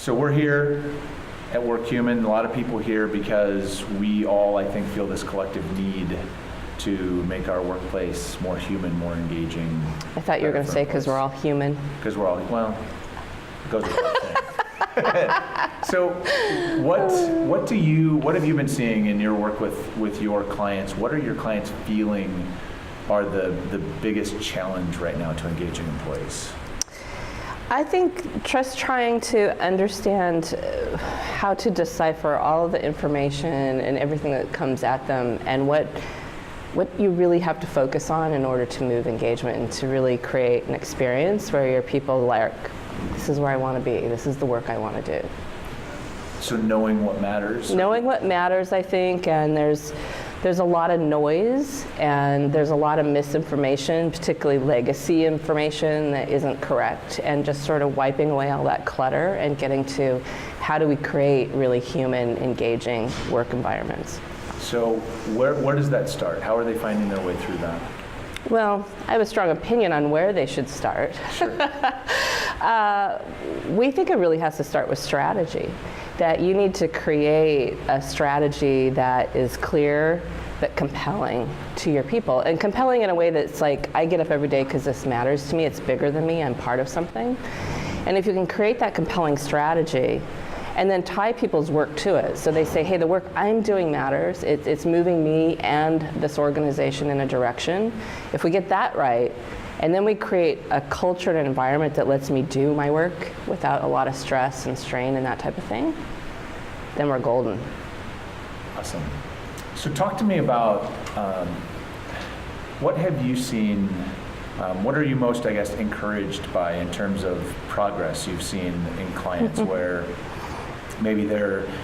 So we're here at Work Human, a lot of people here because we all, I think, feel this collective need to make our workplace more human, more engaging. I thought you were going to say because we're all human. Because we're all, well, it goes without saying. So what have you been seeing in your work with your clients? What are your clients feeling are the biggest challenge right now to engaging employees? I think just trying to understand how to decipher all of the information and everything that comes at them, and what you really have to focus on in order to move engagement and to really create an experience where your people like, this is where I want to be, this is the work I want to do. So knowing what matters? Knowing what matters, I think, and there's a lot of noise and there's a lot of misinformation, particularly legacy information that isn't correct, and just sort of wiping away all that clutter and getting to how do we create really human, engaging work environments. So where does that start? How are they finding their way through that? Well, I have a strong opinion on where they should start. Sure. We think it really has to start with strategy. That you need to create a strategy that is clear but compelling to your people. And compelling in a way that's like, I get up every day because this matters to me, it's bigger than me, I'm part of something. And if you can create that compelling strategy and then tie people's work to it. So they say, hey, the work I'm doing matters, it's moving me and this organization in a direction. If we get that right, and then we create a culture and an environment that lets me do my work without a lot of stress and strain and that type of thing, then we're golden. Awesome. So talk to me about what have you seen, what are you most, I guess, encouraged by in terms of progress you've seen in clients where maybe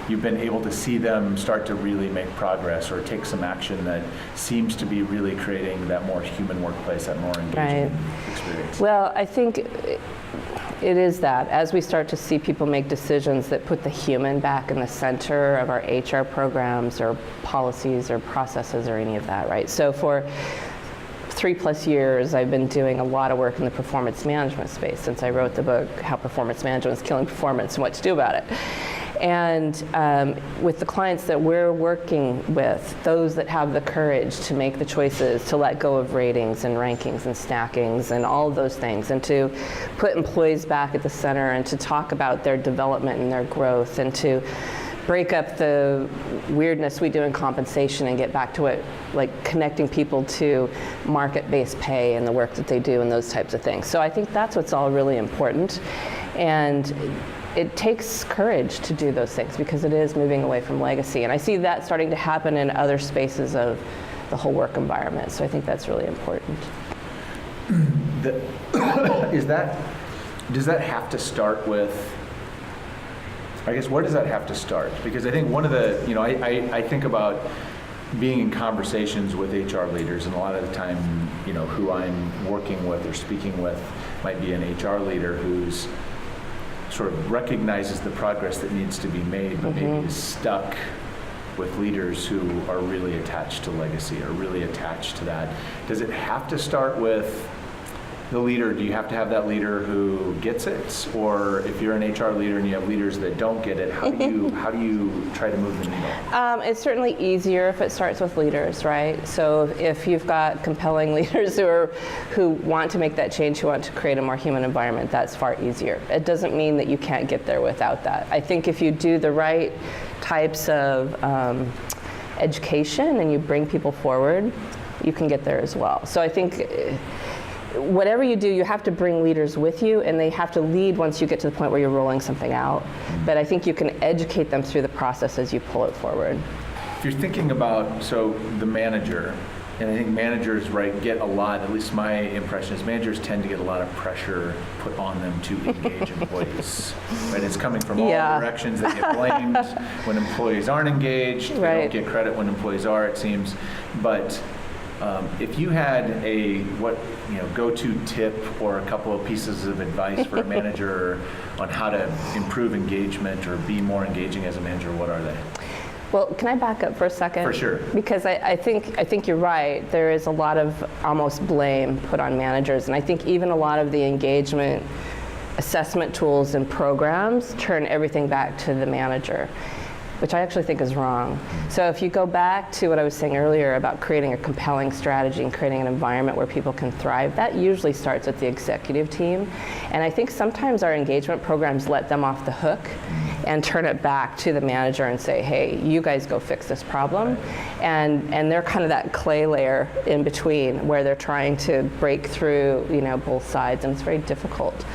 you've been able to see them start to really make progress or take some action that seems to be really creating that more human workplace, that more engaging experience? Well, I think it is that as we start to see people make decisions that put the human back in the center of our HR programs or policies or processes or any of that, right? So for 3+ years, I've been doing a lot of work in the performance management space since I wrote the book, How Performance Management is Killing Performance and What to Do About It. And with the clients that we're working with, those that have the courage to make the choices to let go of ratings and rankings and stackings and all of those things, and to put employees back at the center and to talk about their development and their growth, and to break up the weirdness we do in compensation and get back to it, like connecting people to market-based pay and the work that they do and those types of things. So I think that's what's all really important. And it takes courage to do those things because it is moving away from legacy. And I see that starting to happen in other spaces of the whole work environment. So I think that's really important. Does that have to start with, I guess, where does that have to start? Because I think one of the, I think about being in conversations with HR leaders, and a lot of the time, who I'm working with or speaking with might be an HR leader who's sort of recognizes the progress that needs to be made, but maybe is stuck with leaders who are really attached to legacy or really attached to that. Does it have to start with the leader? Do you have to have that leader who gets it? Or if you're an HR leader and you have leaders that don't get it, how do you try to move the needle? It's certainly easier if it starts with leaders, right? So if you've got compelling leaders who want to make that change, who want to create a more human environment, that's far easier. It doesn't mean that you can't get there without that. I think if you do the right types of education and you bring people forward, you can get there as well. So I think whatever you do, you have to bring leaders with you, and they have to lead once you get to the point where you're rolling something out. But I think you can educate them through the process as you pull it forward. If you're thinking about, the manager, and I think managers, get a lot, at least my impression is managers tend to get a lot of pressure put on them to engage employees. Right? It's coming from all directions. They get blamed when employees aren't engaged. They don't get credit when employees are, it seems. But if you had a go-to tip or a couple of pieces of advice for a manager on how to improve engagement or be more engaging as a manager, what are they? Well, can I back up for a second? For sure. Because I think you're right. There is a lot of almost blame put on managers, and I think even a lot of the engagement assessment tools and programs turn everything back to the manager, which I actually think is wrong. So if you go back to what I was saying earlier about creating a compelling strategy and creating an environment where people can thrive, that usually starts at the executive team. And I think sometimes our engagement programs let them off the hook and turn it back to the manager and say, hey, you guys go fix this problem. And they're kind of that clay layer in between where they're trying to break through, both sides, and it's very difficult.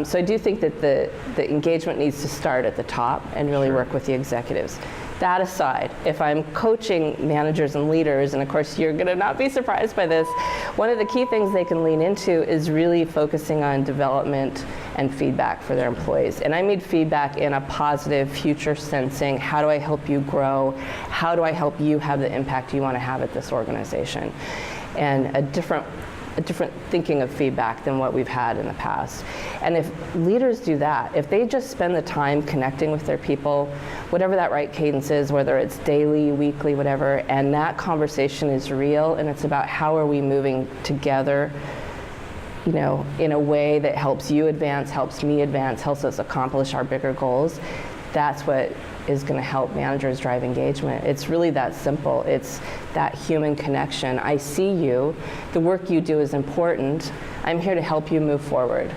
So I do think that the engagement needs to start at the top and really work with the executives. That aside, if I'm coaching managers and leaders, and of course you're going to not be surprised by this, one of the key things they can lean into is really focusing on development and feedback for their employees. And I mean feedback in a positive, future sensing, how do I help you grow? How do I help you have the impact you want to have at this organization? And a different thinking of feedback than what we've had in the past. And if leaders do that, if they just spend the time connecting with their people, whatever that right cadence is, whether it's daily, weekly, whatever, and that conversation is real and it's about how are we moving together, in a way that helps you advance, helps me advance, helps us accomplish our bigger goals, that's what is going to help managers drive engagement. It's really that simple. It's that human connection. I see you. The work you do is important. I'm here to help you move forward.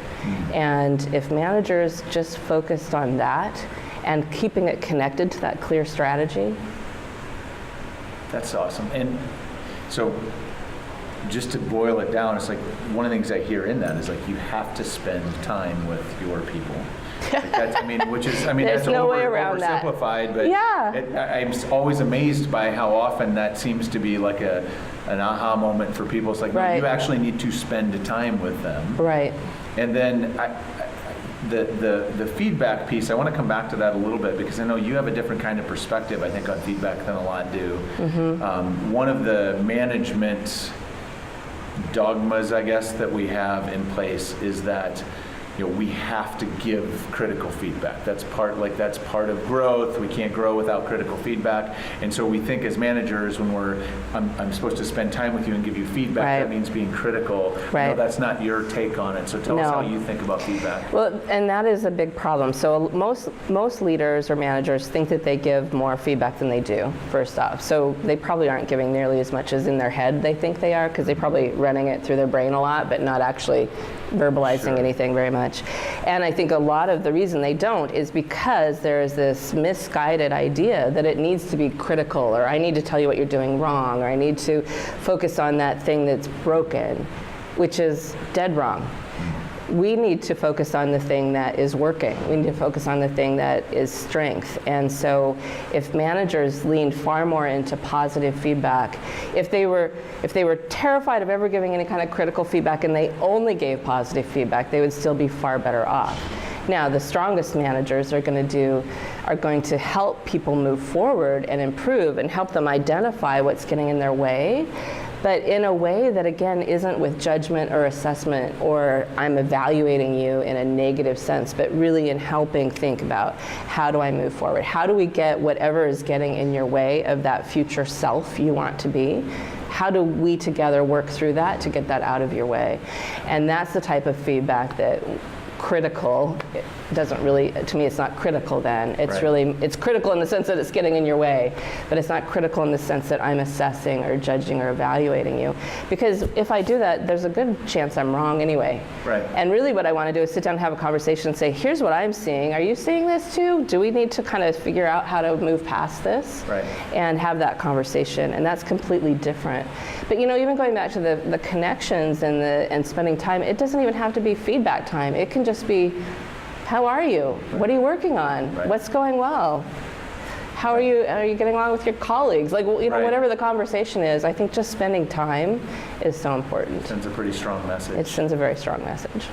And if managers just focused on that and keeping it connected to that clear strategy. That's awesome. And so just to boil it down, it's like one of the things I hear in that is like you have to spend time with your people. Like that's, There's that's no way around that. Oversimplified, but I'm always amazed by how often that seems to be like an aha moment for people. It's like, no, you actually need to spend time with them. Right. And then the feedback piece, I want to come back to that a little bit because I know you have a different kind of perspective, I think, on feedback than a lot do. One of the management dogmas, I guess, that we have in place is that we have to give critical feedback. That's part of growth. We can't grow without critical feedback. And so we think as managers, when I'm supposed to spend time with you and give you feedback, that means being critical. No, that's not your take on it. So tell us how you think about feedback. Well, and that is a big problem. So most leaders or managers think that they give more feedback than they do, first off. So they probably aren't giving nearly as much as in their head they think they are, because they're probably running it through their brain a lot, but not actually verbalizing anything very much. And I think a lot of the reason they don't is because there is this misguided idea that it needs to be critical, or I need to tell you what you're doing wrong, or I need to focus on that thing that's broken, which is dead wrong. We need to focus on the thing that is working. We need to focus on the thing that is strength. And so if managers leaned far more into positive feedback, if they were terrified of ever giving any kind of critical feedback and they only gave positive feedback, they would still be far better off. Now, the strongest managers are going to help people move forward and improve and help them identify what's getting in their way, but in a way that, again, isn't with judgment or assessment or I'm evaluating you in a negative sense, but really in helping think about how do I move forward? How do we get whatever is getting in your way of that future self you want to be? How do we together work through that to get that out of your way? And that's the type of feedback that critical, it doesn't really, to me it's not critical then. It's really, it's critical in the sense that it's getting in your way, but it's not critical in the sense that I'm assessing or judging or evaluating you. Because if I do that, there's a good chance I'm wrong anyway. And really what I want to do is sit down and have a conversation and say, here's what I'm seeing. Are you seeing this too? Do we need to kind of figure out how to move past this? And have that conversation, and that's completely different. But even going back to the connections and spending time, it doesn't even have to be feedback time. It can just be, how are you? What are you working on? What's going well? How are you getting along with your colleagues? Like, whatever the conversation is, I think just spending time is so important. It sends a pretty strong message. It sends a very strong message.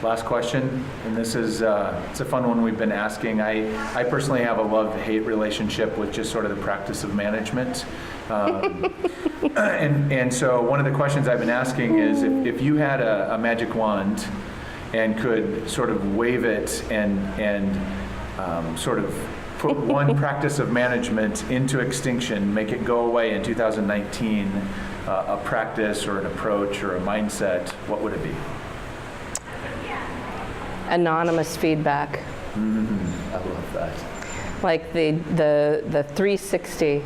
Last question, and this is it's a fun one we've been asking. I personally have a love-hate relationship with just sort of the practice of management. And so one of the questions I've been asking is if you had a magic wand and could sort of wave it and sort of put one practice of management into extinction, make it go away in 2019, a practice or an approach or a mindset, what would it be? Anonymous feedback. I love that. Like the 360,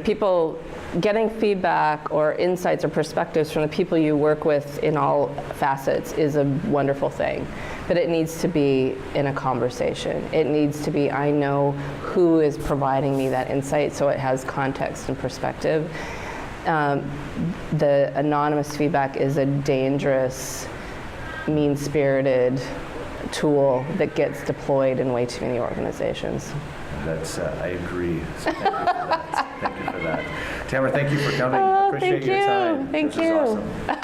people getting feedback or insights or perspectives from the people you work with in all facets is a wonderful thing. But it needs to be in a conversation. It needs to be, I know who is providing me that insight, so it has context and perspective. The anonymous feedback is a dangerous, mean-spirited tool that gets deployed in way too many organizations. That's, I agree. So thank you for that. Thank you for that. Tamra, thank you for coming. Appreciate thank your you. time. Thank This you. is awesome.